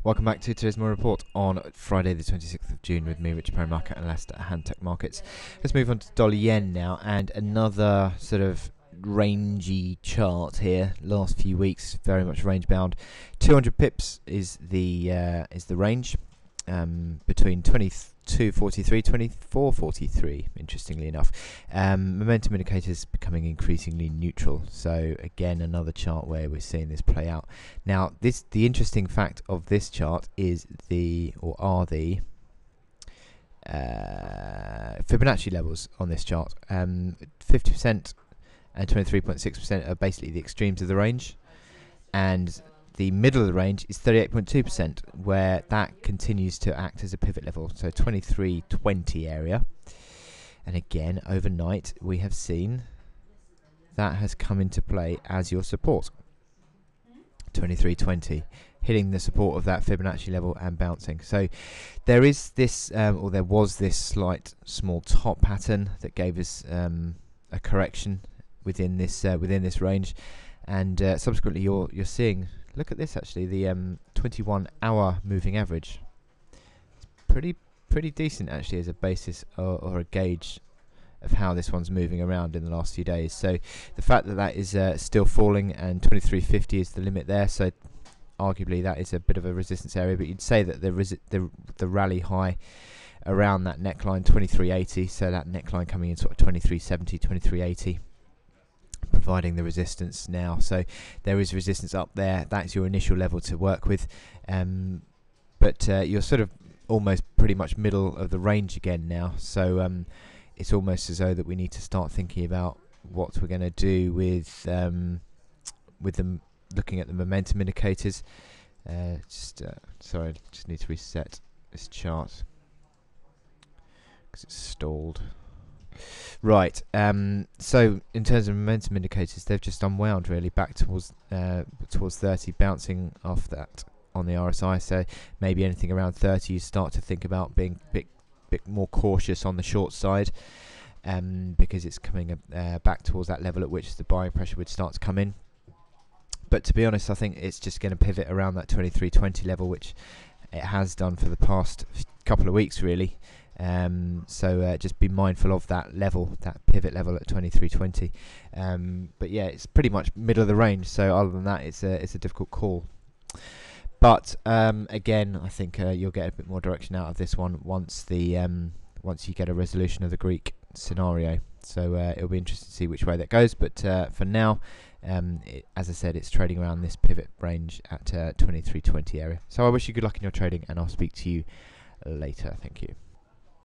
Welcome back to today's morning report on Friday the 26th of June with me, Richard Perry, market analyst at Handtech Markets. Let's move on to dollar yen now, and another sort of rangy chart here. Last few weeks very much range bound. 200 pips is the range, between 22.43, 24.43. Interestingly enough, momentum indicators becoming increasingly neutral. So again, another chart where we're seeing this play out. Now, the interesting fact of this chart is the Fibonacci levels on this chart. 50% and 23.6% are basically the extremes of the range, and the middle of the range is 38.2%, where that continues to act as a pivot level, so 23.20 area. And again, overnight, we have seen that has come into play as your support. 23.20, hitting the support of that Fibonacci level and bouncing. So there is this, or there was this slight small top pattern that gave us a correction within this range, and subsequently you're seeing. Look at this, actually, the 21-hour moving average. It's pretty decent, actually, as a basis or a gauge of how this one's moving around in the last few days. So the fact that that is still falling, and 23.50 is the limit there, so arguably that is a bit of a resistance area, but you'd say that the rally high around that neckline, 23.80, so that neckline coming in sort of 23.70, 23.80. Providing the resistance now, so there is resistance up there. That's your initial level to work with, but you're sort of almost pretty much middle of the range again now, so it's almost as though that we need to start thinking about what we're going to do with them, looking at the momentum indicators. Sorry, I just need to reset this chart because it's stalled. Right, so in terms of momentum indicators, they've just unwound really back towards 30, bouncing off that on the RSI. So maybe anything around 30, you start to think about being a bit more cautious on the short side, because it's coming back towards that level at which the buying pressure would start to come in. But to be honest, I think it's just going to pivot around that 23.20 level, which it has done for the past couple of weeks really. So just be mindful of that level, that pivot level at 23.20. But yeah, it's pretty much middle of the range. So other than that, it's a difficult call. But again, I think you'll get a bit more direction out of this one once you get a resolution of the Greek scenario. So it'll be interesting to see which way that goes. But for now, as I said, it's trading around this pivot range at 23.20 area. So I wish you good luck in your trading, and I'll speak to you later. Thank you.